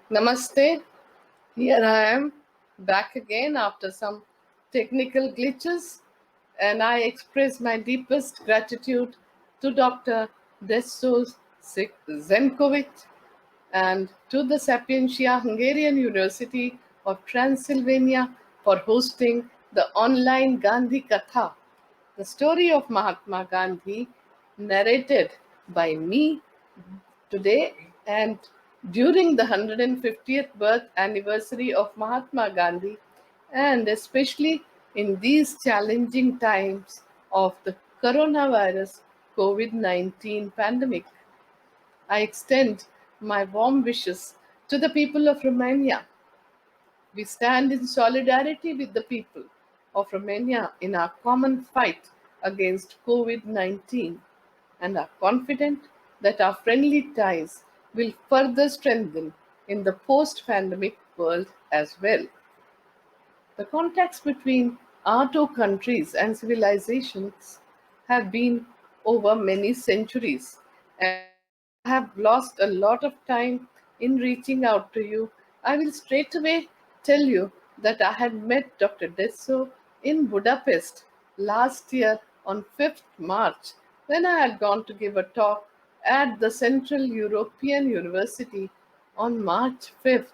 Namaste. Here I am back again after some technical glitches, and I express my deepest gratitude to Dr. Dezső Szenkovics and to the Sapientia Hungarian University of Transylvania for hosting the online Gandhi Katha, the story of Mahatma Gandhi, narrated by me today and during the 150th birth anniversary of Mahatma Gandhi, and especially in these challenging times of the coronavirus COVID 19 pandemic. I extend my warm wishes to the people of Romania. We stand in solidarity with the people of Romania in our common fight against COVID 19 and are confident that our friendly ties will further strengthen in the post pandemic world as well. The contacts between our two countries and civilizations have been over many centuries, and as I have lost a lot of time in reaching out to you, I will straight away tell you that I had met Dr. Dezső in Budapest last year on 5th March when I had gone to give a talk at the Central European University on March 5th.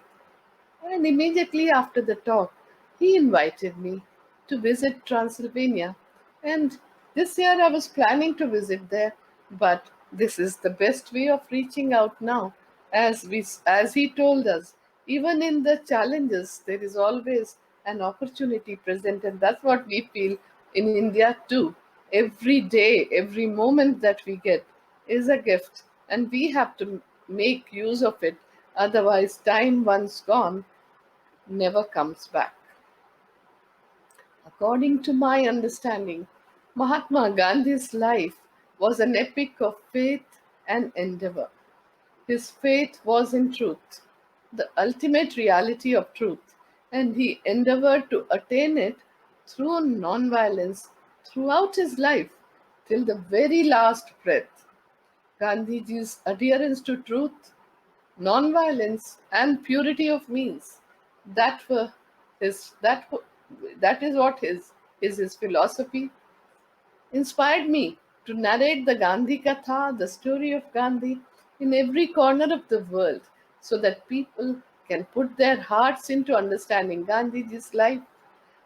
And immediately after the talk, he invited me to visit Transylvania. And this year I was planning to visit there, but this is the best way of reaching out now. As he told us, even in the challenges, there is always an opportunity present, and that's what we feel in India too. Every day, every moment that we get is a gift, and we have to make use of it. Otherwise, time once gone never comes back. According to my understanding, Mahatma Gandhi's life was an epic of faith and endeavor. His faith was in truth, the ultimate reality of truth, and he endeavored to attain it through nonviolence throughout his life till the very last breath. Gandhiji's adherence to truth, nonviolence, and purity of means. That were his that is what is his philosophy inspired me to narrate the Gandhi Katha, the story of Gandhi, in every corner of the world so that people can put their hearts into understanding Gandhiji's life,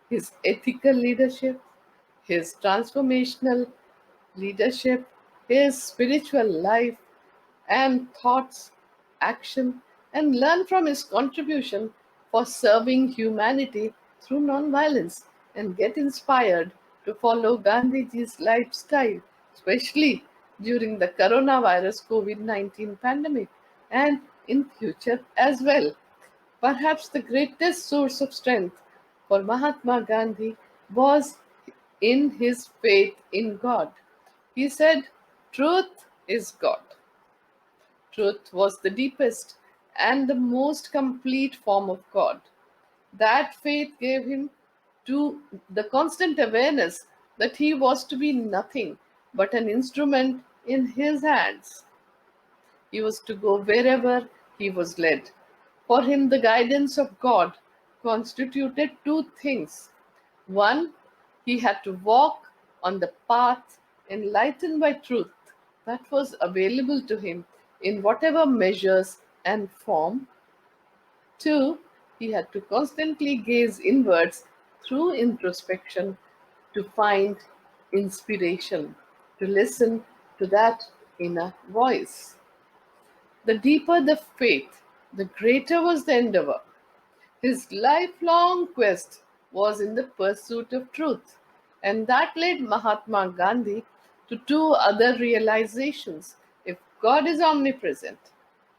his ethical leadership, his transformational leadership, his spiritual life and thoughts, action, and learn from his contribution for serving humanity through nonviolence and get inspired to follow Gandhiji's lifestyle, especially during the coronavirus COVID 19 pandemic and in future as well. Perhaps the greatest source of strength for Mahatma Gandhi was in his faith in God. He said, "Truth is God." Truth was the deepest and the most complete form of God. That faith gave him to the constant awareness that he was to be nothing but an instrument in his hands. He was to go wherever he was led. For him, the guidance of God constituted two things. One, he had to walk on the path enlightened by truth that was available to him in whatever measures and form. Two, he had to constantly gaze inwards through introspection to find inspiration, to listen to that inner voice. The deeper the faith, the greater was the endeavor. His lifelong quest was in the pursuit of truth, and that led Mahatma Gandhi to two other realizations. If God is omnipresent,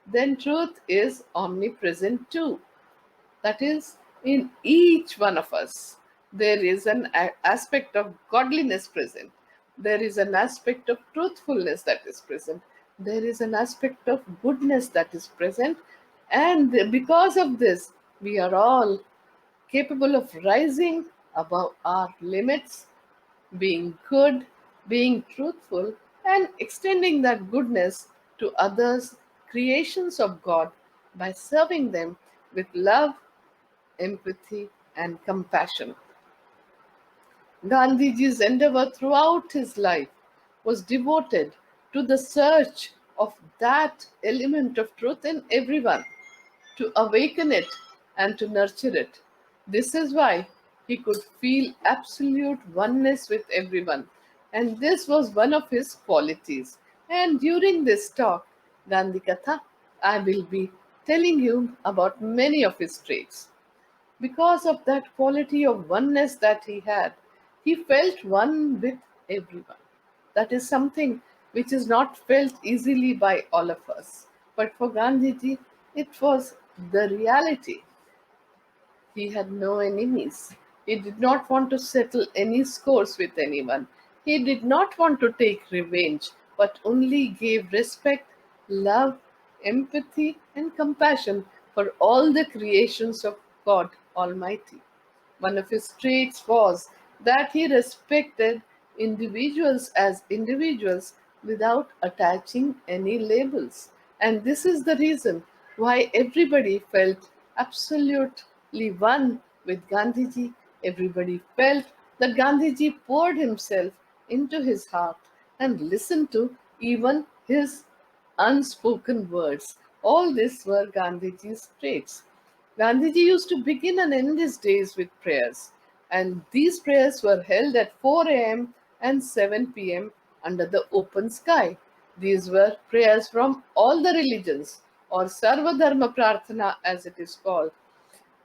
then truth is omnipresent too. That is, in each one of us, there is an aspect of godliness present. There is an aspect of truthfulness that is present. There is an aspect of goodness that is present. And because of this, we are all capable of rising above our limits, being good, being truthful, and extending that goodness to others, creations of God, by serving them with love, empathy, and compassion. Gandhiji's endeavor throughout his life was devoted to the search of that element of truth in everyone, to awaken it and to nurture it. This is why he could feel absolute oneness with everyone, and this was one of his qualities. And during this talk, Gandhi Katha, I will be telling you about many of his traits. Because of that quality of oneness that he had, he felt one with everyone. That is something which is not felt easily by all of us. But for Gandhiji, it was the reality. He had no enemies. He did not want to settle any scores with anyone. He did not want to take revenge, but only gave respect, love, empathy, and compassion for all the creations of God Almighty. One of his traits was that he respected individuals as individuals without attaching any labels. And this is the reason why everybody felt absolutely one with Gandhiji. Everybody felt that Gandhiji poured himself into his heart and listened to even his unspoken words. All these were Gandhiji's traits. Gandhiji used to begin and end his days with prayers, and these prayers were held at 4 a.m. and 7 p.m. under the open sky. These were prayers from all the religions, or Sarva Dharma Prarthana as it is called,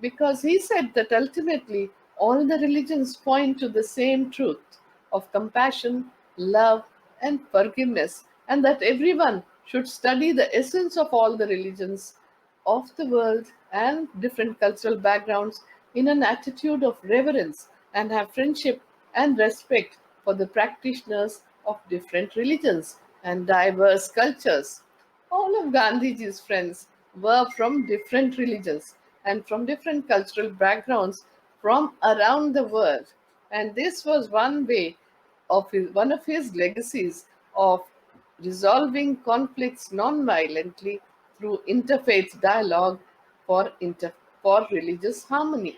because he said that ultimately all the religions point to the same truth of compassion, love, and forgiveness, and that everyone should study the essence of all the religions of the world and different cultural backgrounds in an attitude of reverence and have friendship and respect for the practitioners of different religions and diverse cultures. All of Gandhiji's friends were from different religions and from different cultural backgrounds from around the world. And this was one of his legacies of resolving conflicts non-violently through interfaith dialogue for religious harmony.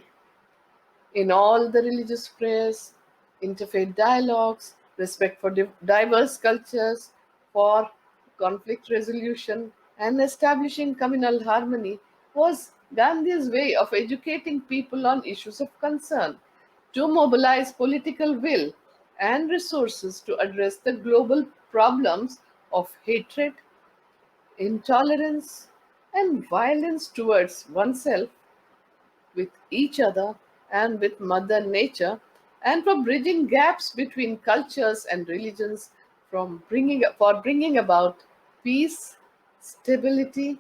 In all the religious prayers, interfaith dialogues, respect for diverse cultures, for conflict resolution, and establishing communal harmony was Gandhi's way of educating people on issues of concern, to mobilize political will and resources to address the global problems of hatred, intolerance, and violence towards oneself, with each other, and with Mother Nature, and for bridging gaps between cultures and religions, for bringing about peace, stability,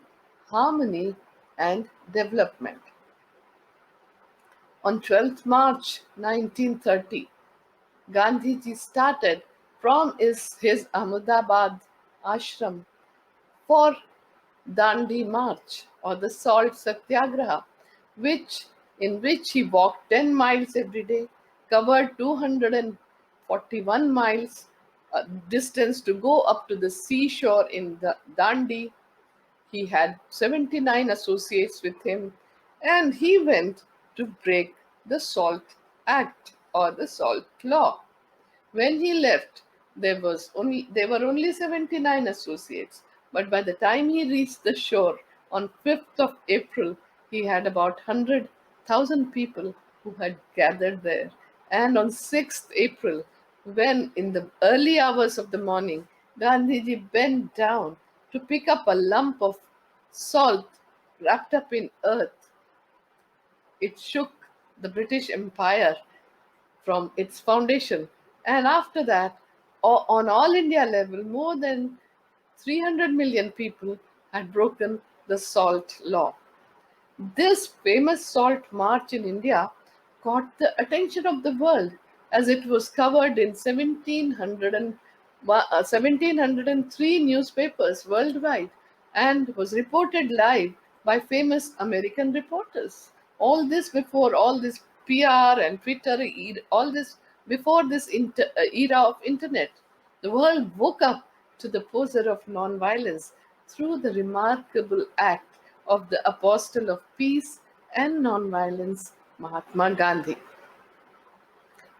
harmony, and development. On 12th March 1930, Gandhiji started from his Ahmedabad ashram for Dandi March, or the Salt Satyagraha, which in which he walked 10 miles every day, covered 241 miles distance to go up to the seashore in the Dandi. He had 79 associates with him, and he went to break the Salt Act, or the Salt Law. When he left, there were only 79 associates, but by the time he reached the shore on 5th of April, he had about 100,000 people who had gathered there. And on 6th April, when in the early hours of the morning, Gandhiji bent down to pick up a lump of salt wrapped up in earth, it shook the British Empire from its foundation. And after that, on all India level, more than 300 million people had broken the salt law. This famous salt march in India caught the attention of the world as it was covered in 1703 newspapers worldwide and was reported live by famous American reporters. All this before all this PR and Twitter, all this before this era of internet. The world woke up to the poser of nonviolence through the remarkable act of the apostle of peace and nonviolence, Mahatma Gandhi.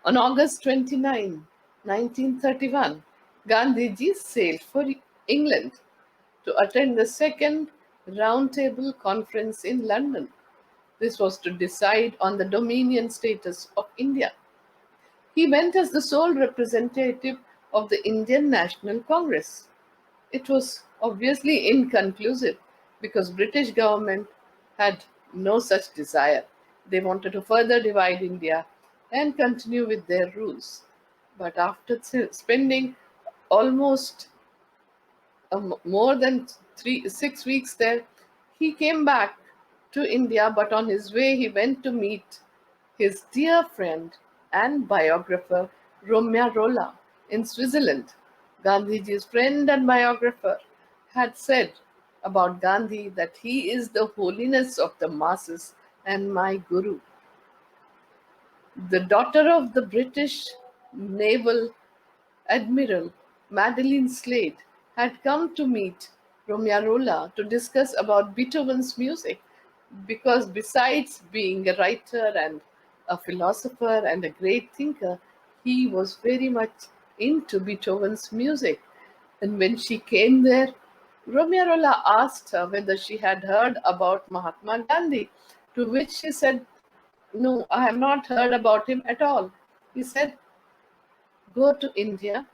On August 29, 1931, Gandhiji sailed for England to attend the second Roundtable Conference in London. This was to decide on the dominion status of India. He went as the sole representative of the Indian National Congress. It was obviously inconclusive because British government had no such desire. They wanted to further divide India and continue with their rules. But after spending almost more than 6 weeks there, he came back to India, but on his way he went to meet his dear friend and biographer Rolla in Switzerland. Gandhiji's friend and biographer had said about Gandhi that he is the holiness of the masses and my guru. The daughter of the British naval Admiral Madeline Slade had come to meet Rolla to discuss about Beethoven's music because besides being a writer and a philosopher and a great thinker, he was very much into Beethoven's music. And when she came there, Rolla asked her whether she had heard about Mahatma Gandhi, to which she said, "No, I have not heard about him at all." He said, "Go to India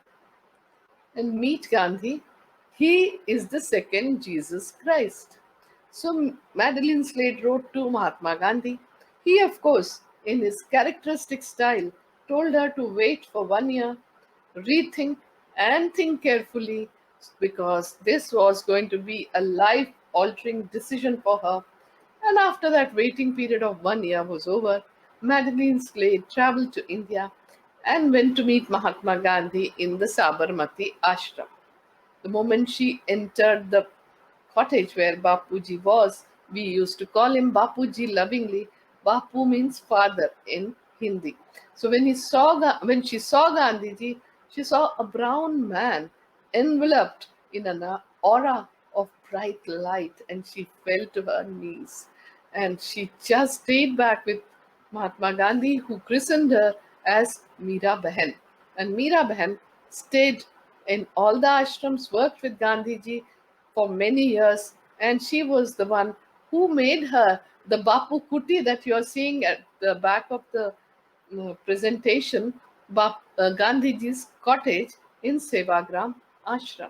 and meet Gandhi. He is the second Jesus Christ." So Madeline Slade wrote to Mahatma Gandhi. He, of course, in his characteristic style, told her to wait for 1 year, rethink, and think carefully because this was going to be a life altering decision for her. And after that waiting period of 1 year was over, Madeline Slade traveled to India and went to meet Mahatma Gandhi in the Sabarmati ashram. The moment she entered the cottage where Bapuji was, we used to call him Bapuji lovingly. Bapu means father in Hindi. So when she saw Gandhiji, she saw a brown man enveloped in an aura of bright light, and she fell to her knees. And she just stayed back with Mahatma Gandhi, who christened her as Meera Behan. And Meera Behan stayed in all the ashrams, worked with Gandhiji for many years, and she was the one who made her the Bapu Kuti that you are seeing at the back of the presentation, Gandhiji's cottage in Sevagram Ashram.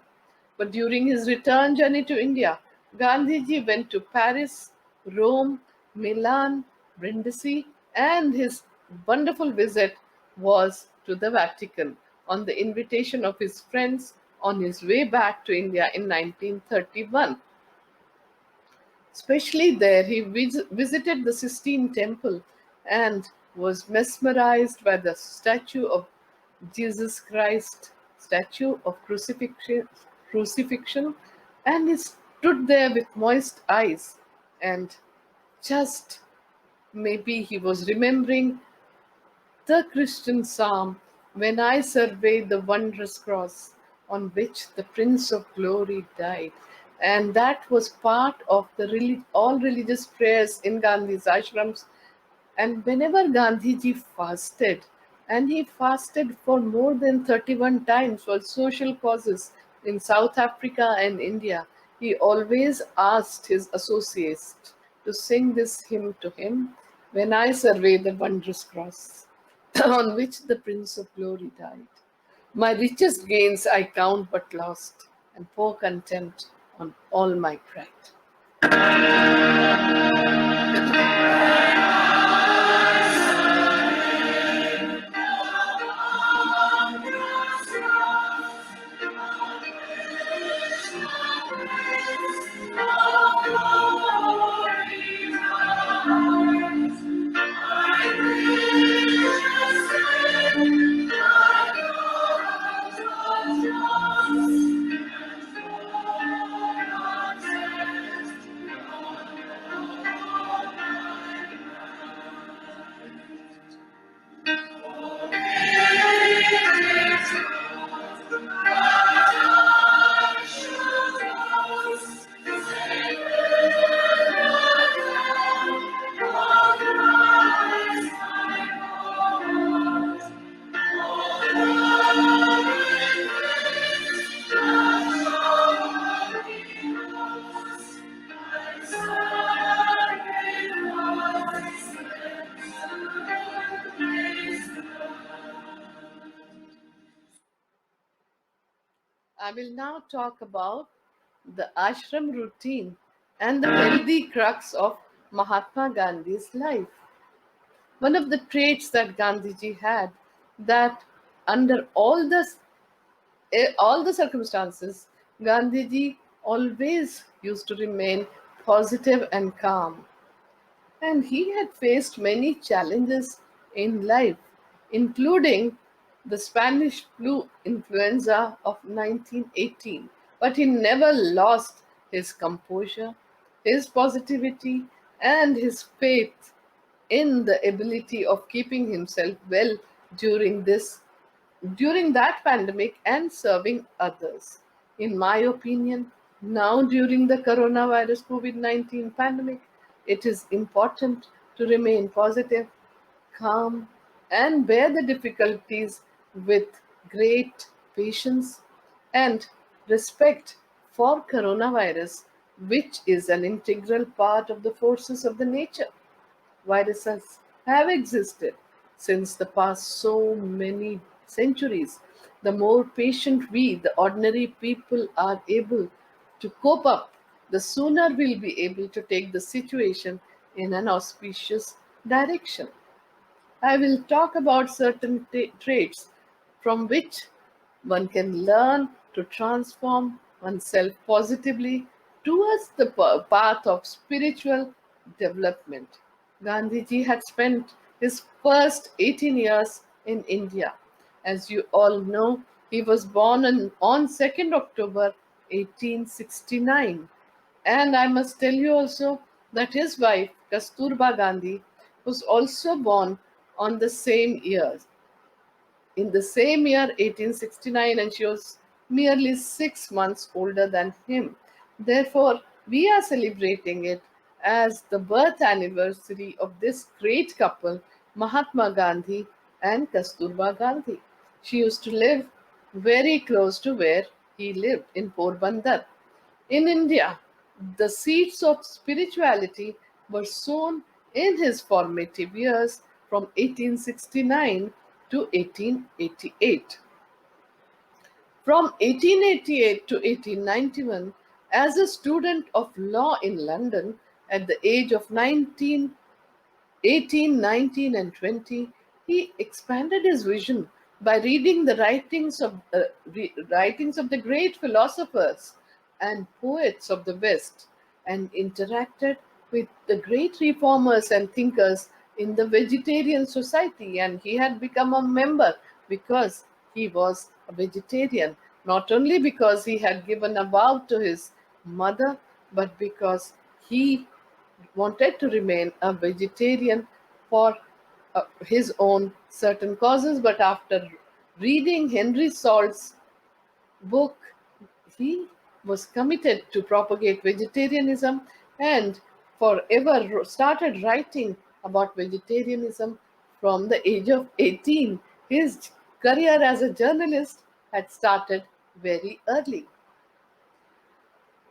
But during his return journey to India, Gandhiji went to Paris, Rome, Milan, Brindisi, and his wonderful visit was to the Vatican on the invitation of his friends on his way back to India in 1931. Especially there, he visited the Sistine Temple and was mesmerized by the statue of Jesus Christ, statue of crucifixion, and he stood there with moist eyes and just maybe he was remembering the Christian psalm, "When I survey the wondrous cross on which the Prince of Glory died." And that was part of the all religious prayers in Gandhi's ashrams. And whenever Gandhiji fasted, and he fasted for more than 31 times for social causes in South Africa and India, he always asked his associates to sing this hymn to him, "When I survey the wondrous cross on which the Prince of Glory died. My richest gains I count but lost, and pour contempt on all my pride." I will now talk about the ashram routine and the healthy crux of Mahatma Gandhi's life. One of the traits that Gandhiji had, that under all the circumstances, Gandhiji always used to remain positive and calm. And he had faced many challenges in life, including the Spanish flu influenza of 1918. But he never lost his composure, his positivity, and his faith in the ability of keeping himself well during this during that pandemic and serving others. In my opinion, now during the coronavirus COVID 19 pandemic, it is important to remain positive, calm, and bear the difficulties with great patience and respect for coronavirus, which is an integral part of the forces of the nature. Viruses have existed since the past so many centuries. The more patient we, the ordinary people, are able to cope up, the sooner we'll be able to take the situation in an auspicious direction. I will talk about certain traits from which one can learn to transform oneself positively towards the path of spiritual development. Gandhiji had spent his first 18 years in India. As you all know, he was born on 2nd October 1869. And I must tell you also that his wife, Kasturba Gandhi, was also born on the same year, in the same year 1869, and she was merely 6 months older than him. Therefore, we are celebrating it as the birth anniversary of this great couple, Mahatma Gandhi and Kasturba Gandhi. She used to live very close to where he lived in Porbandar. In India, the seeds of spirituality were sown in his formative years from 1869 to 1888. From 1888 to 1891, as a student of law in London at the age of 18, 19, and 20, he expanded his vision by reading the writings of the great philosophers and poets of the West, and interacted with the great reformers and thinkers in the vegetarian society. And he had become a member because he was a vegetarian, not only because he had given a vow to his mother, but because he wanted to remain a vegetarian for his own certain causes. But after reading Henry Salt's book, he was committed to propagate vegetarianism and forever started writing about vegetarianism from the age of 18. His career as a journalist had started very early.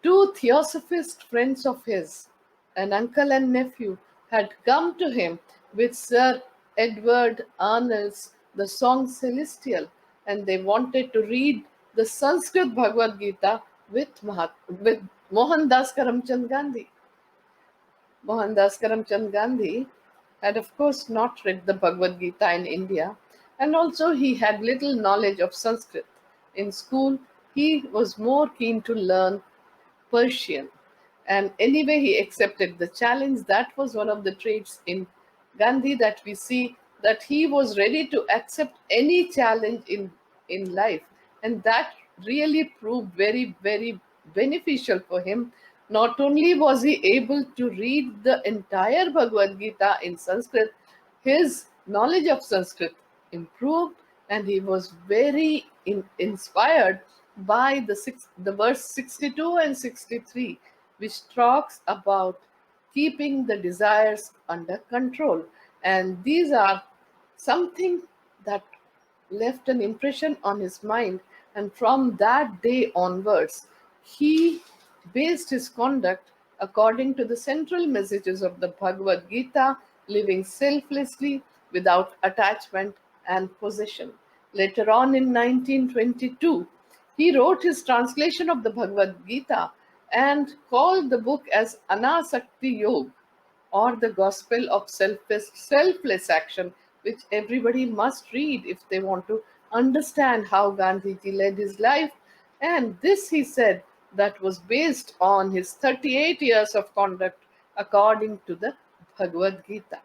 Two theosophist friends of his, an uncle and nephew, had come to him with Sir Edward Arnold's The Song Celestial, and they wanted to read the Sanskrit Bhagavad Gita with Mohandas Karamchand Gandhi. Mohandas Karamchand Gandhi had, of course, not read the Bhagavad Gita in India, and also he had little knowledge of Sanskrit. In school, he was more keen to learn Persian. And anyway, he accepted the challenge. That was one of the traits in Gandhi, that we see that he was ready to accept any challenge in life. And that really proved very, very beneficial for him. Not only was he able to read the entire Bhagavad Gita in Sanskrit, his knowledge of Sanskrit improved, and he was very inspired by the verse 62 and 63, which talks about keeping the desires under control. And these are something that left an impression on his mind, and from that day onwards, he based his conduct according to the central messages of the Bhagavad Gita, living selflessly without attachment and possession. Later on in 1922, He wrote his translation of the Bhagavad Gita and called the book as Anasakti Yoga, or the Gospel of selfless action, which everybody must read if they want to understand how Gandhiji led his life. And this, he said, that was based on his 38 years of conduct according to the Bhagavad Gita.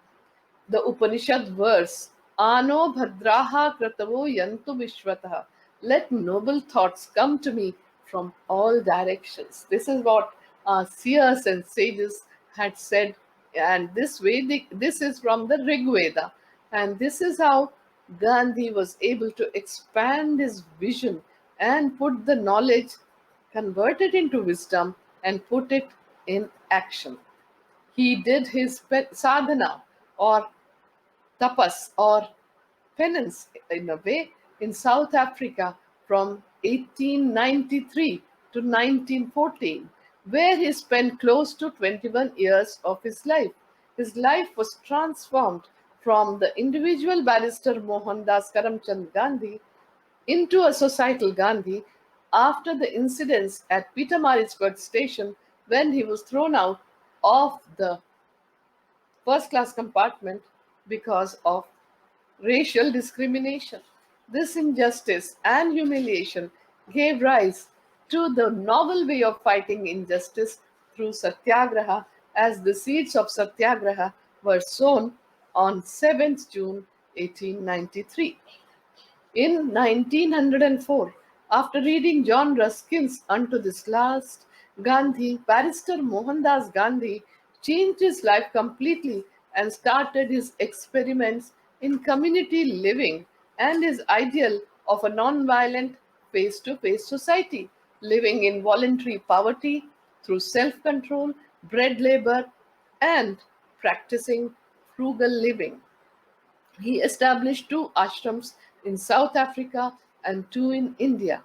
The Upanishad verse, Ano Bhadraha Kratavo Yantu Vishwataha. Let noble thoughts come to me from all directions. This is what our seers and sages had said, and this is from the Rig Veda. And this is how Gandhi was able to expand his vision and put the knowledge, convert it into wisdom, and put it in action. He did his sadhana, or tapas, or penance in a way, in South Africa from 1893 to 1914, where he spent close to 21 years of his life. His life was transformed from the individual barrister Mohandas Karamchand Gandhi into a societal Gandhi after the incidents at Petermaritzburg station, when he was thrown out of the first class compartment because of racial discrimination. This injustice and humiliation gave rise to the novel way of fighting injustice through Satyagraha, as the seeds of Satyagraha were sown on 7th June 1893. In 1904, after reading John Ruskin's Unto This Last, barrister Mohandas Gandhi, changed his life completely and started his experiments in community living and his ideal of a non-violent face-to-face society, living in voluntary poverty through self-control, bread labor, and practicing frugal living. He established two ashrams in South Africa and two in India.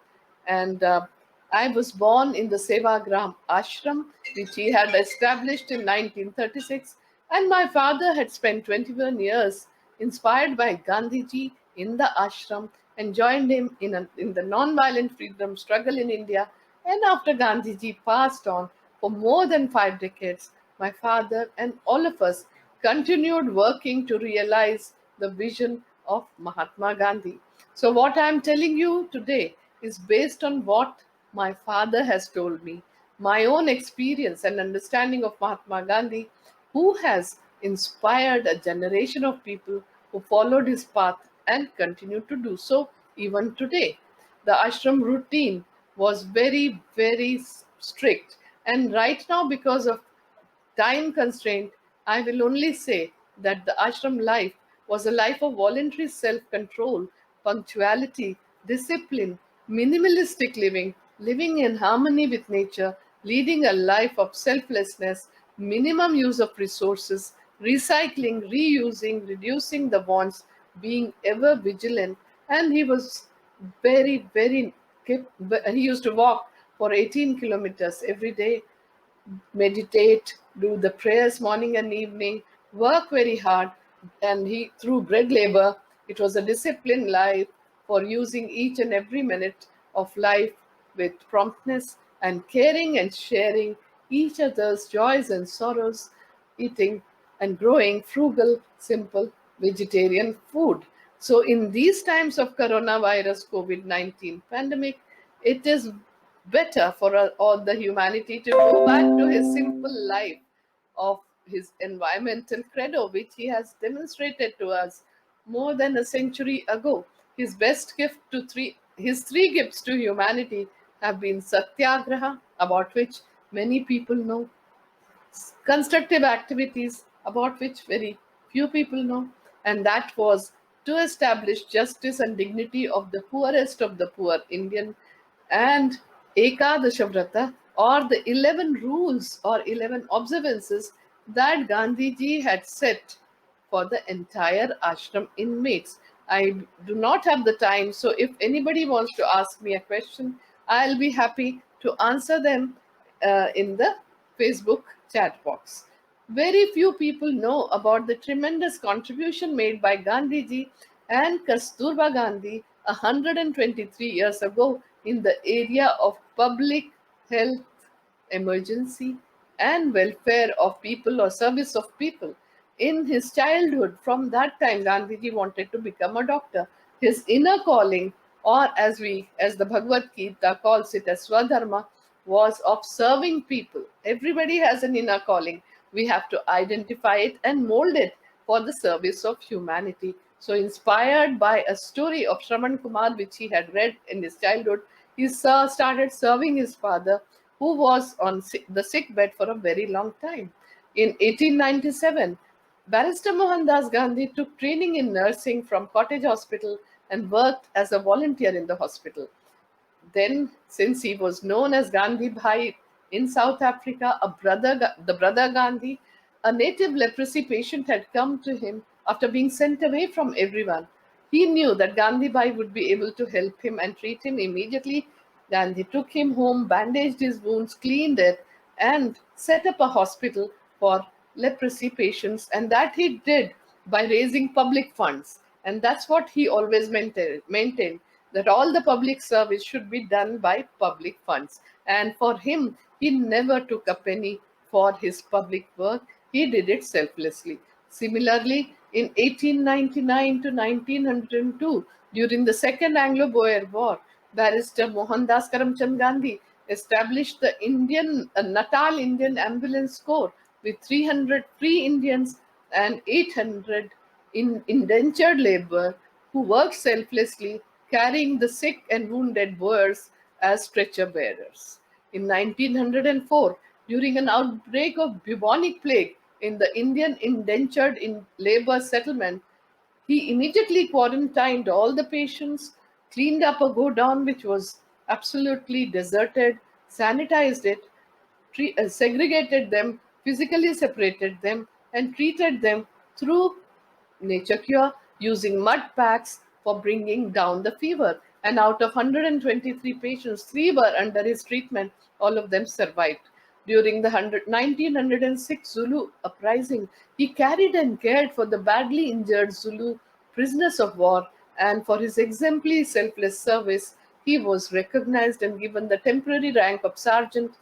And I was born in the Sevagram ashram, which he had established in 1936. And my father had spent 21 years inspired by Gandhiji in the ashram and joined him in the non-violent freedom struggle in India. And after Gandhiji passed on for more than 5 decades, my father and all of us continued working to realize the vision of Mahatma Gandhi. So, what I am telling you today is based on what my father has told me, my own experience and understanding of Mahatma Gandhi, who has inspired a generation of people who followed his path and continue to do so even today. The ashram routine was very, very strict, and right now, because of time constraint, I will only say that the ashram life was a life of voluntary self control, punctuality, discipline, minimalistic living, living in harmony with nature, leading a life of selflessness, minimum use of resources, recycling, reusing, reducing the wants, being ever vigilant. And he was very, very, he used to walk for 18 kilometers every day, meditate, do the prayers morning and evening, work very hard, and he through bread labor. It was a disciplined life for using each and every minute of life with promptness and caring and sharing each other's joys and sorrows, eating and growing frugal, simple vegetarian food. So, in these times of coronavirus COVID 19 pandemic, it is better for all the humanity to go back to his simple life of his environmental credo, which he has demonstrated to us more than a century ago. His three gifts to humanity have been Satyagraha, about which many people know, constructive activities, about which very few people know, and that was to establish justice and dignity of the poorest of the poor Indian, and Ekadasha Vrata, or the 11 rules or 11 observances that Gandhiji had set for the entire ashram inmates. I do not have the time, so if anybody wants to ask me a question, I'll be happy to answer them in the Facebook chat box. Very few people know about the tremendous contribution made by Gandhiji and Kasturba Gandhi 123 years ago in the area of public health emergency and welfare of people or service of people. In his childhood, from that time, Gandhiji wanted to become a doctor. His inner calling, or as the Bhagavad Gita calls it as Swadharma, was of serving people. Everybody has an inner calling. We have to identify it and mold it for the service of humanity. So, inspired by a story of Shraman Kumar, which he had read in his childhood, he started serving his father, who was on the sick bed for a very long time. In 1897, Barrister Mohandas Gandhi took training in nursing from Cottage Hospital and worked as a volunteer in the hospital. Then, since he was known as Gandhi Bhai in South Africa, the brother Gandhi, a native leprosy patient had come to him after being sent away from everyone. He knew that Gandhi Bhai would be able to help him and treat him immediately. Gandhi took him home, bandaged his wounds, cleaned it, and set up a hospital for leprosy patients. And that he did by raising public funds. And that's what he always maintained, that all the public service should be done by public funds. And for him, he never took a penny for his public work. He did it selflessly. Similarly, in 1899 to 1902, during the Second Anglo-Boer War, Barrister Mohandas Karamchand Gandhi established the Natal Indian Ambulance Corps with 300 free Indians and 800 indentured labor who worked selflessly, carrying the sick and wounded Boers as stretcher bearers. In 1904, during an outbreak of bubonic plague in the Indian indentured labor settlement, he immediately quarantined all the patients, cleaned up a godown which was absolutely deserted, sanitized it, segregated them, physically separated them, and treated them through nature cure using mud packs for bringing down the fever. And out of 123 patients, 3 were under his treatment. All of them survived. During the 1906 Zulu uprising, he carried and cared for the badly injured Zulu prisoners of war, and for his exemplary selfless service, he was recognized and given the temporary rank of sergeant,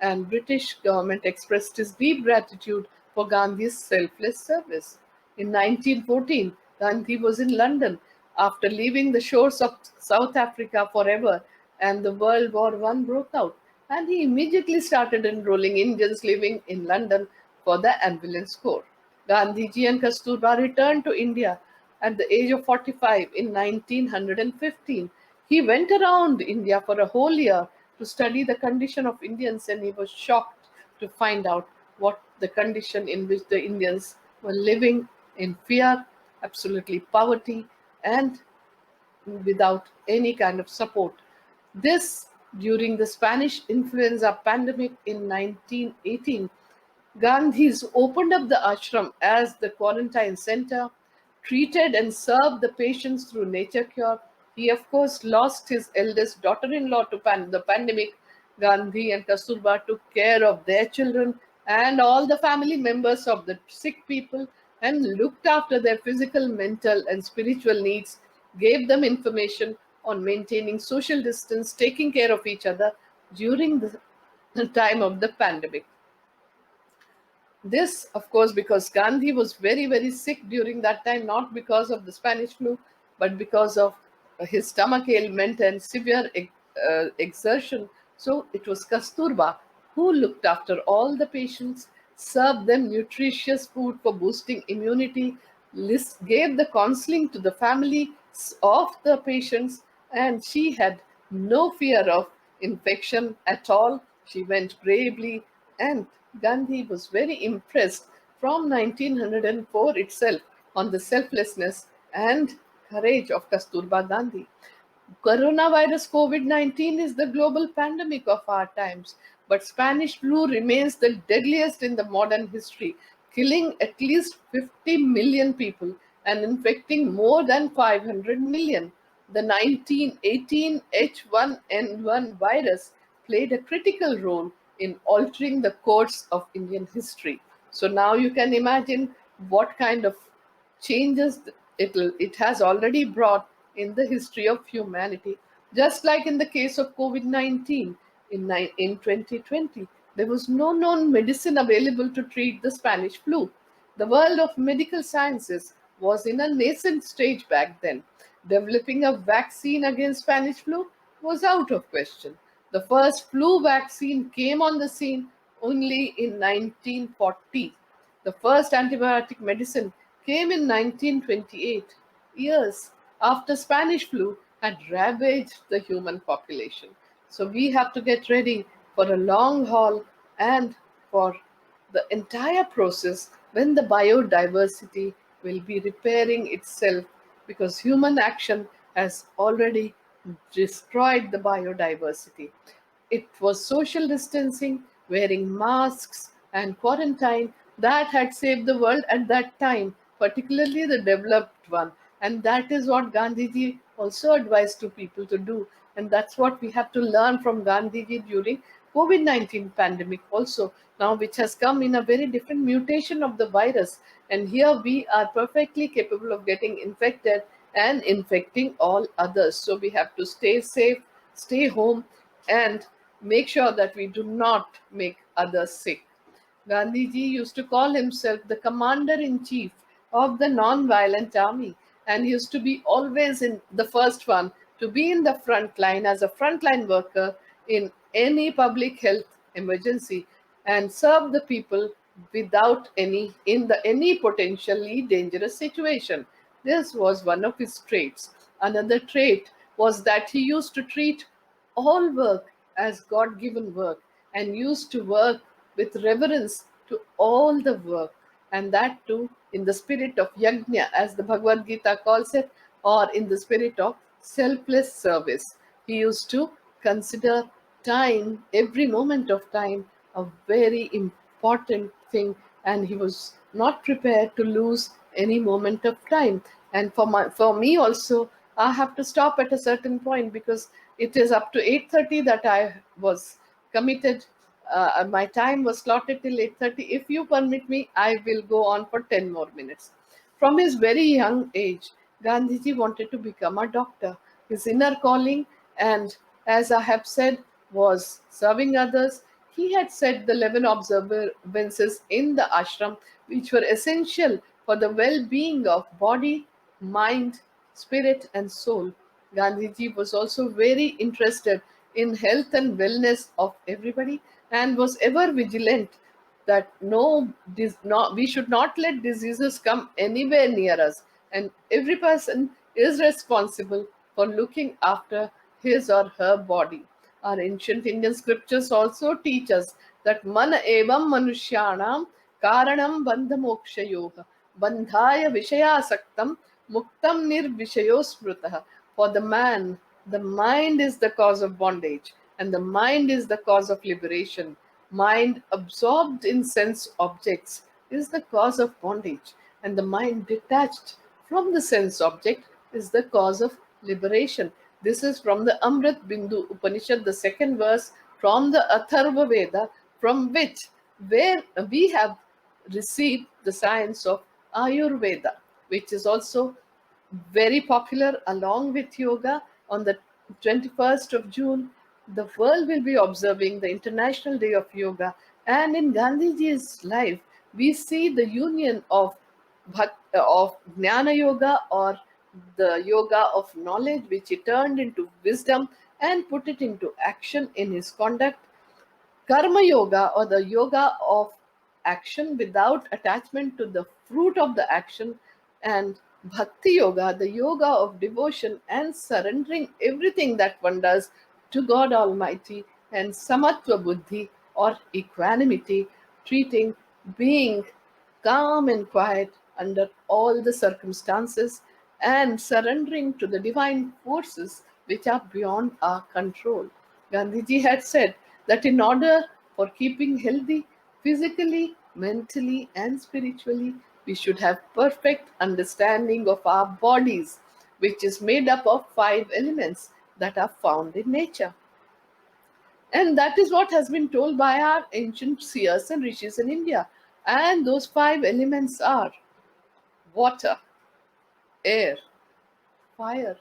and British government expressed its deep gratitude for Gandhi's selfless service. In 1914, Gandhi was in London after leaving the shores of South Africa forever, and the World War I broke out. And he immediately started enrolling Indians living in London for the ambulance corps. Gandhiji and Kasturba returned to India at the age of 45 in 1915. He went around India for a whole year to study the condition of Indians, and he was shocked to find out what the condition in which the Indians were living, in fear, absolutely poverty, and without any kind of support. This during the Spanish influenza pandemic in 1918. Gandhis opened up the ashram as the quarantine center, treated and served the patients through nature cure. He, of course, lost his eldest daughter in law to the pandemic. Gandhi and Kasturba took care of their children and all the family members of the sick people and looked after their physical, mental, and spiritual needs, gave them information on maintaining social distance, taking care of each other during the time of the pandemic. This, of course, because Gandhi was very, very sick during that time, not because of the Spanish flu, but because of his stomach ailment and severe exertion. So it was Kasturba who looked after all the patients, served them nutritious food for boosting immunity, gave the counseling to the family of the patients, and she had no fear of infection at all. She went bravely, and Gandhi was very impressed from 1904 itself on the selflessness and courage of Kasturba Gandhi. Coronavirus COVID-19 is the global pandemic of our times, but Spanish flu remains the deadliest in the modern history, killing at least 50 million people and infecting more than 500 million. The 1918 H1N1 virus played a critical role in altering the course of Indian history. So now you can imagine what kind of changes it has already brought in the history of humanity. Just like in the case of COVID 19 in 2020, there was no known medicine available to treat the Spanish flu. The world of medical sciences was in a nascent stage back then. Developing a vaccine against Spanish flu was out of question. The first flu vaccine came on the scene only in 1940. The first antibiotic medicine came in 1928, years after Spanish flu had ravaged the human population. So we have to get ready for a long haul and for the entire process when the biodiversity will be repairing itself, because human action has already destroyed the biodiversity. It was social distancing, wearing masks, and quarantine that had saved the world at that time, particularly the developed one. And that is what Gandhiji also advised to people to do. And that's what we have to learn from Gandhiji during COVID-19 pandemic also, now which has come in a very different mutation of the virus. And here we are perfectly capable of getting infected and infecting all others. So we have to stay safe, stay home, and make sure that we do not make others sick. Gandhiji used to call himself the commander in chief of the non-violent army, and he used to be always in the first one to be in the front line as a frontline worker in any public health emergency and serve the people without any potentially dangerous situation. This was one of his traits. Another trait was that he used to treat all work as God given work and used to work with reverence to all the work, and that too in the spirit of yajna, as the Bhagavad Gita calls it, or in the spirit of selfless service. He used to consider time, every moment of time, a very important thing, and he was not prepared to lose any moment of time. And for me also, I have to stop at a certain point because it is up to 8:30 that I was committed. My time was slotted till 8:30. If you permit me, I will go on for 10 more minutes. From his very young age, Gandhiji wanted to become a doctor. His inner calling, and as I have said, was serving others. He had set the 11 observances in the ashram, which were essential for the well being of body, mind, spirit, and soul. Gandhiji was also very interested in health and wellness of everybody and was ever vigilant that we should not let diseases come anywhere near us, and every person is responsible for looking after his or her body. Our ancient Indian scriptures also teach us that mana evam manushyanam karanam bandha mokshayoga bandhaya vishayasaktam muktam nirvishayo smrutah. For the mind is the cause of bondage, and the mind is the cause of liberation. Mind absorbed in sense objects is the cause of bondage, and the mind detached from the sense object is the cause of liberation. This is from the Amrit Bindu Upanishad, the second verse from the Atharva Veda, from which where we have received the science of Ayurveda, which is also very popular along with yoga. On the 21st of June, the world will be observing the International Day of Yoga. And in Gandhiji's life, we see the union of Jnana Yoga, or the yoga of knowledge, which he turned into wisdom and put it into action in his conduct. Karma Yoga, or the yoga of action without attachment to the fruit of the action, and Bhakti Yoga, the yoga of devotion and surrendering everything that one does to God Almighty, and Samatva Buddhi, or equanimity, treating being calm and quiet under all the circumstances and surrendering to the divine forces which are beyond our control. Gandhiji had said that in order for keeping healthy physically, mentally, and spiritually, we should have perfect understanding of our bodies, which is made up of five elements that are found in nature. And that is what has been told by our ancient seers and rishis in India. And those five elements are water, air, fire,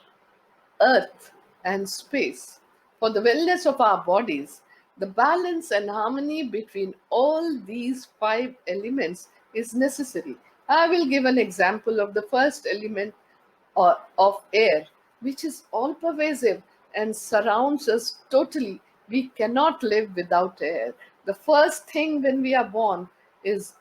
earth, and space. For the wellness of our bodies, the balance and harmony between all these five elements is necessary. I will give an example of the first element or of air, which is all pervasive and surrounds us totally. We cannot live without air. The first thing when we are born is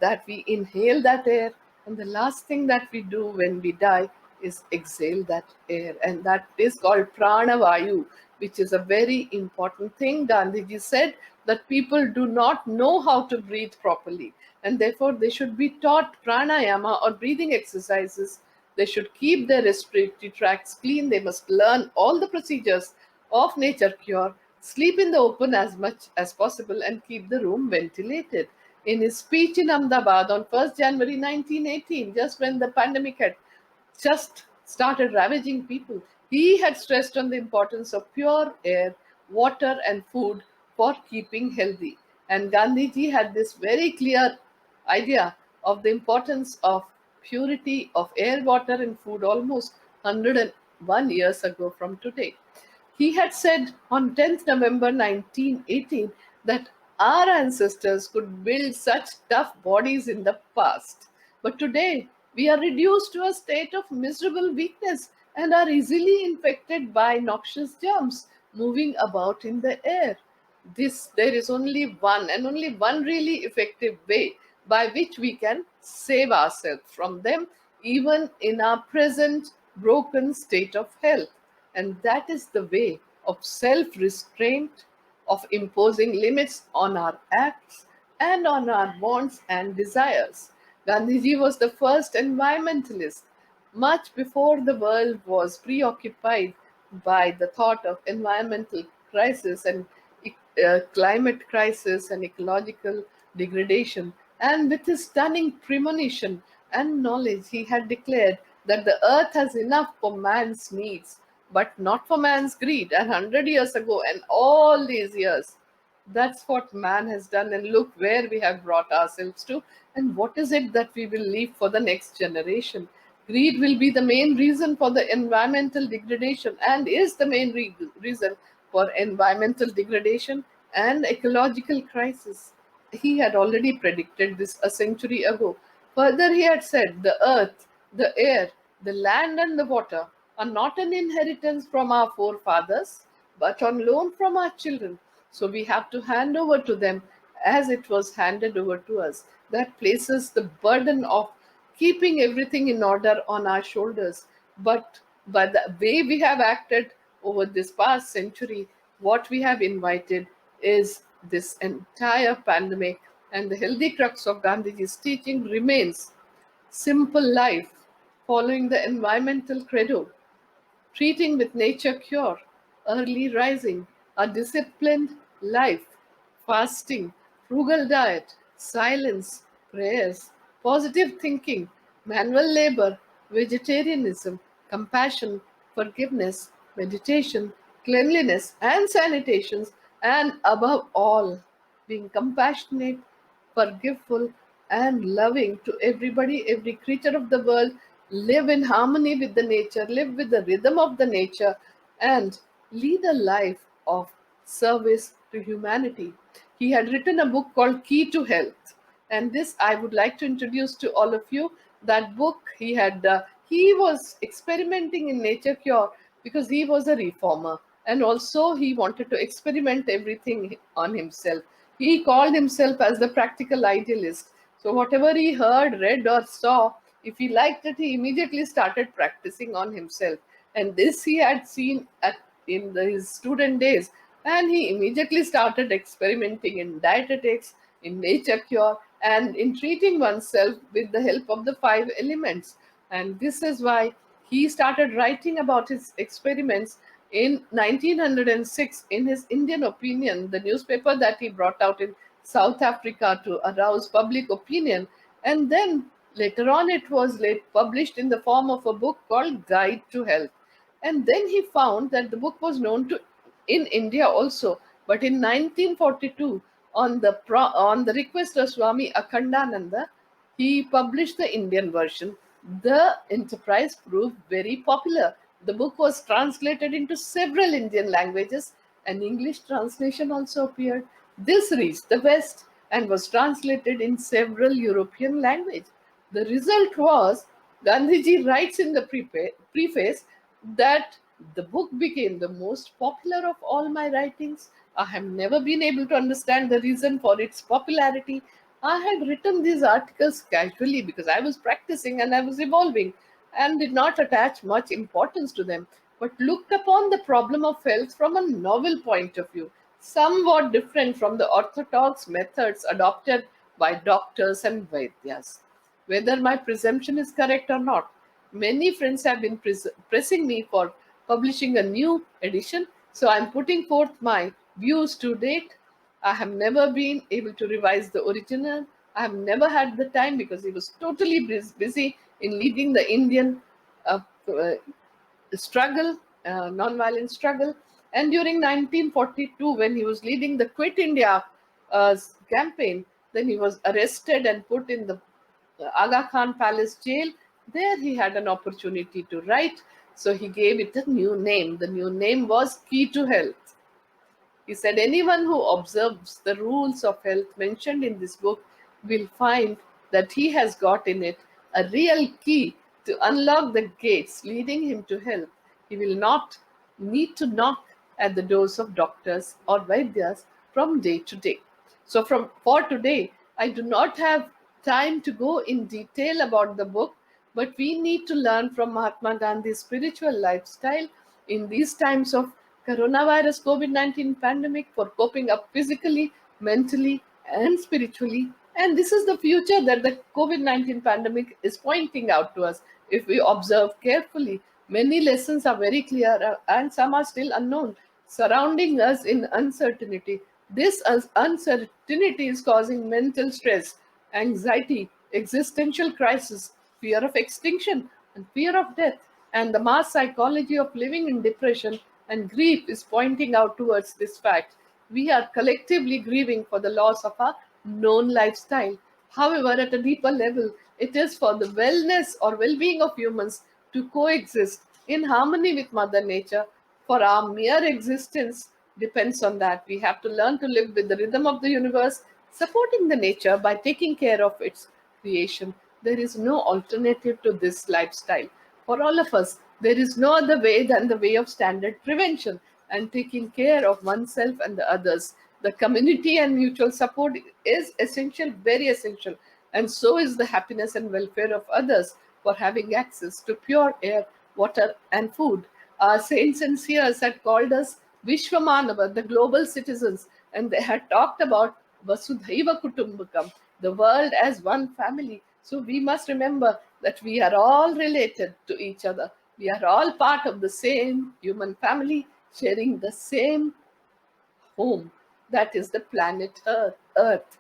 that we inhale that air, and the last thing that we do when we die is exhale that air, and that is called prana vayu, which is a very important thing. Gandhiji said that people do not know how to breathe properly, and therefore they should be taught pranayama or breathing exercises. They should keep their respiratory tracts clean. They must learn all the procedures of nature cure, sleep in the open as much as possible, and keep the room ventilated. In his speech in Ahmedabad on 1st January 1918, just when the pandemic had just started ravaging people, he had stressed on the importance of pure air, water, and food for keeping healthy. And Gandhiji had this very clear idea of the importance of purity of air, water, and food almost 101 years ago from today. He had said on 10th November 1918 that our ancestors could build such tough bodies in the past. But today, we are reduced to a state of miserable weakness and are easily infected by noxious germs moving about in the air. There is only one and only one really effective way by which we can save ourselves from them, even in our present broken state of health. And that is the way of self restraint, of imposing limits on our acts and on our wants and desires. Gandhiji was the first environmentalist, much before the world was preoccupied by the thought of environmental crisis and climate crisis and ecological degradation. And with his stunning premonition and knowledge, he had declared that the earth has enough for man's needs, but not for man's greed. And 100 years ago, and all these years, that's what man has done. And look where we have brought ourselves to. And what is it that we will leave for the next generation? Greed will be the main reason for the environmental degradation and is the main reason for environmental degradation and ecological crisis. He had already predicted this a century ago. Further, he had said the earth, the air, the land, and the water are not an inheritance from our forefathers, but on loan from our children. So we have to hand over to them as it was handed over to us. That places the burden of keeping everything in order on our shoulders. But by the way we have acted over this past century, what we have invited is this entire pandemic. And the healthy crux of Gandhiji's teaching remains simple life, following the environmental credo, treating with nature cure, early rising, a disciplined life, fasting, frugal diet, silence, prayers, positive thinking, manual labor, vegetarianism, compassion, forgiveness, meditation, cleanliness, and sanitations, and above all, being compassionate, forgiveful, and loving to everybody, every creature of the world, live in harmony with the nature, live with the rhythm of the nature, and lead a life of service to humanity. He had written a book called Key to Health, and this I would like to introduce to all of you. That book he was experimenting in nature cure because he was a reformer, and also he wanted to experiment everything on himself. He called himself as the practical idealist. So whatever he heard, read, or saw, if he liked it, he immediately started practicing on himself. And this he had seen his student days, and he immediately started experimenting in dietetics, in nature cure, and in treating oneself with the help of the five elements. And this is why he started writing about his experiments in 1906 in his Indian Opinion, the newspaper that he brought out in South Africa to arouse public opinion. And then later on, it was published in the form of a book called Guide to Health. And then he found that the book was known to in India also. But in 1942, on the request of Swami Akhandananda, he published the Indian version. The enterprise proved very popular, The book was translated into several Indian languages. An English translation also appeared. This reached the West and was translated in several European languages. The result was Gandhiji writes in the preface that the book became the most popular of all my writings. I have never been able to understand the reason for its popularity. I had written these articles casually because I was practicing and I was evolving and did not attach much importance to them, but looked upon the problem of health from a novel point of view, somewhat different from the orthodox methods adopted by doctors and Vaidyas. Whether my presumption is correct or not, many friends have been pressing me for publishing a new edition, so I'm putting forth my views to date. I have never been able to revise the original. I have never had the time because he was totally busy in leading the Indian uh, uh, struggle, non-violent struggle. And during 1942, when he was leading the Quit India campaign, then he was arrested and put in the Aga Khan Palace jail. There he had an opportunity to write, so he gave it a new name. The new name was Key to Health. He said, anyone who observes the rules of health mentioned in this book will find that he has got in it a real key to unlock the gates leading him to health. He will not need to knock at the doors of doctors or Vaidyas from day to day. So, for today, I do not have time to go in detail about the book, but we need to learn from Mahatma Gandhi's spiritual lifestyle in these times of coronavirus COVID-19 pandemic for coping up physically, mentally, and spiritually. And this is the future that the COVID-19 pandemic is pointing out to us. If we observe carefully, many lessons are very clear and some are still unknown, surrounding us in uncertainty. This uncertainty is causing mental stress, anxiety, existential crisis, fear of extinction, and fear of death. And the mass psychology of living in depression and grief is pointing out towards this fact. We are collectively grieving for the loss of our known lifestyle. However, at a deeper level, it is for the wellness or well being of humans to coexist in harmony with Mother Nature. For our mere existence depends on that. We have to learn to live with the rhythm of the universe, supporting the nature by taking care of its creation. There is no alternative to this lifestyle. For all of us, there is no other way than the way of standard prevention and taking care of oneself and the others. The community and mutual support is essential, very essential, and so is the happiness and welfare of others for having access to pure air, water, and food. Our saints and seers had called us Vishwamanava, the global citizens, and they had talked about Vasudhaiva Kutumbakam, the world as one family. So we must remember that we are all related to each other. We are all part of the same human family, sharing the same home, that is the planet Earth.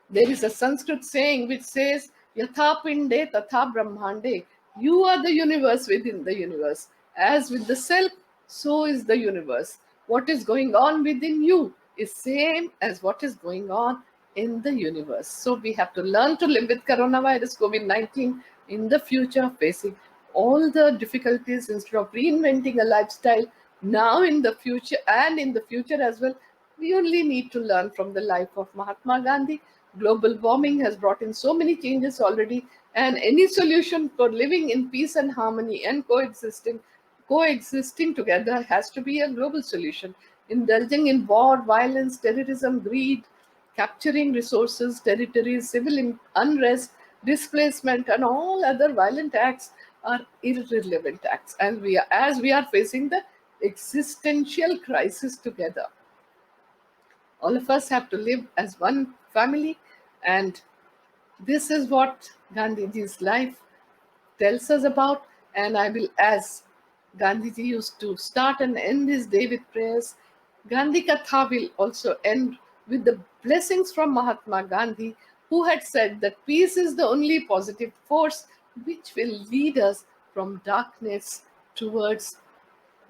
There is a Sanskrit saying which says, Yatha Pinde Tatha Brahmande. You are the universe within the universe. As with the self, so is the universe. What is going on within you is same as what is going on in the universe. So we have to learn to live with coronavirus COVID-19 in the future, facing all the difficulties instead of reinventing a lifestyle now in the future and in the future as well. We only need to learn from the life of Mahatma Gandhi. Global warming has brought in so many changes already, and any solution for living in peace and harmony and coexisting together has to be a global solution. Indulging in war, violence, terrorism, greed, capturing resources, territories, civil unrest, displacement, and all other violent acts are irrelevant acts. And as we are facing the existential crisis together, all of us have to live as one family, and this is what Gandhiji's life tells us about. And I will, as Gandhiji used to start and end his day with prayers, Gandhi Katha will also end with the blessings from Mahatma Gandhi, who had said that peace is the only positive force which will lead us from darkness towards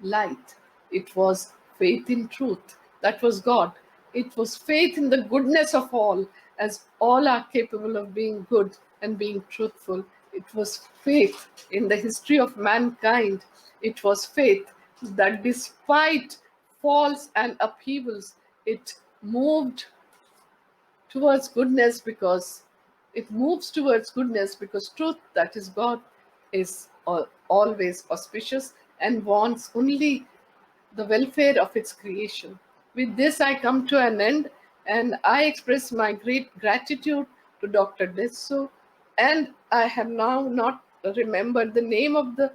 light. It was faith in truth. That was God. It was faith in the goodness of all, as all are capable of being good and being truthful. It was faith in the history of mankind. It was faith that despite falls and upheavals, it moved towards goodness because it moves towards goodness because truth, that is God, is always auspicious and wants only the welfare of its creation. With this, I come to an end and I express my great gratitude to Dr. Dezső. And I have now not remembered the name of the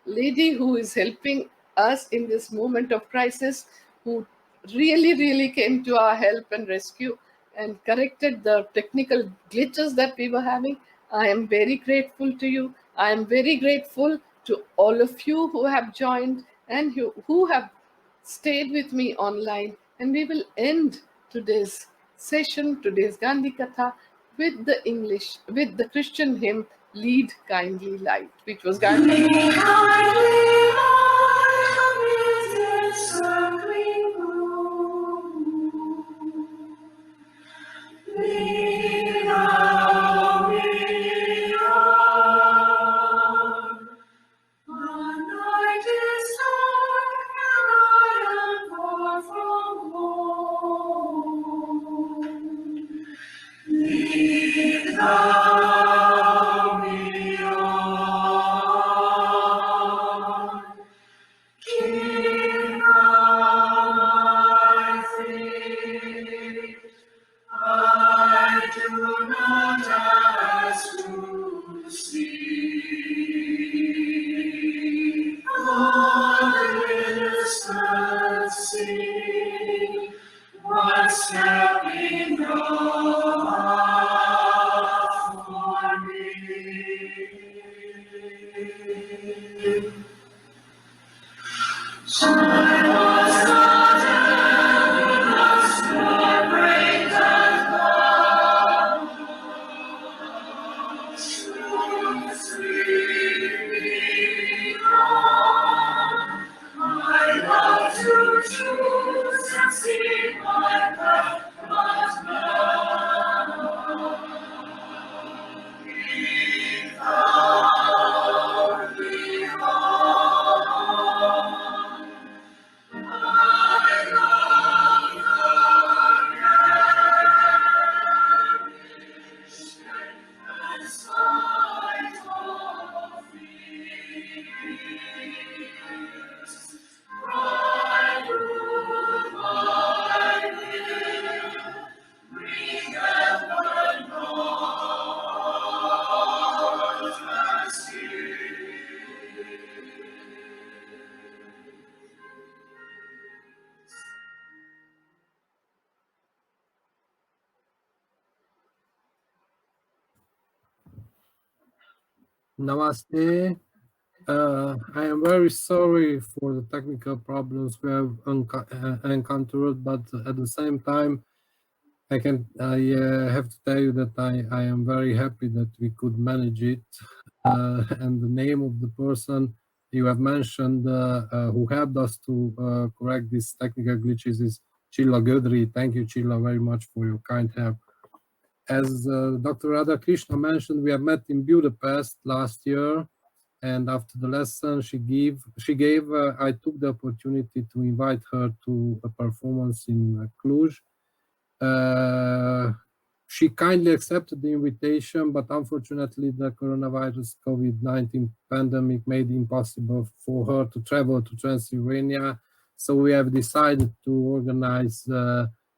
lady who is helping us in this moment of crisis, who really came to our help and rescue and corrected the technical glitches that we were having. I am very grateful to you. I am very grateful to all of you who have joined and who have stayed with me online. And we will end today's session, today's Gandhi Katha, with the English, with the Christian hymn, Lead Kindly Light, which was Gandhi. Namaste. I am very sorry for the technical problems we have encountered, but at the same time, I have to tell you that I am very happy that we could manage it. And the name of the person you have mentioned who helped us to correct these technical glitches is Chilla Gödri. Thank you, Chilla, very much for your kind help. As Dr. Radhakrishna mentioned, we have met in Budapest last year, and after the lesson she gave, I took the opportunity to invite her to a performance in Cluj. She kindly accepted the invitation, but unfortunately the coronavirus COVID-19 pandemic made it impossible for her to travel to Transylvania. So we have decided to organize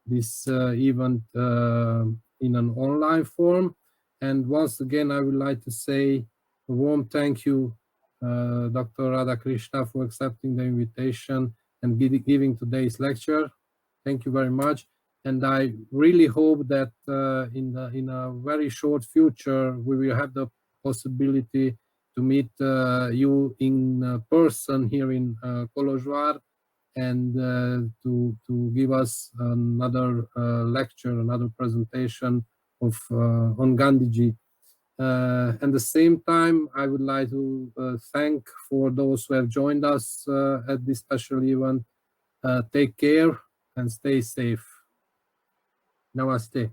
this event in an online form. And once again, I would like to say a warm thank you, Dr. Radhakrishna, for accepting the invitation and giving today's lecture. Thank you very much. And I really hope that in a very short future, we will have the possibility to meet you in person here in Kolozsvár and to give us another lecture, another presentation of on Gandhiji. At the same time, I would like to thank for those who have joined us at this special event. Take care and stay safe. Namaste.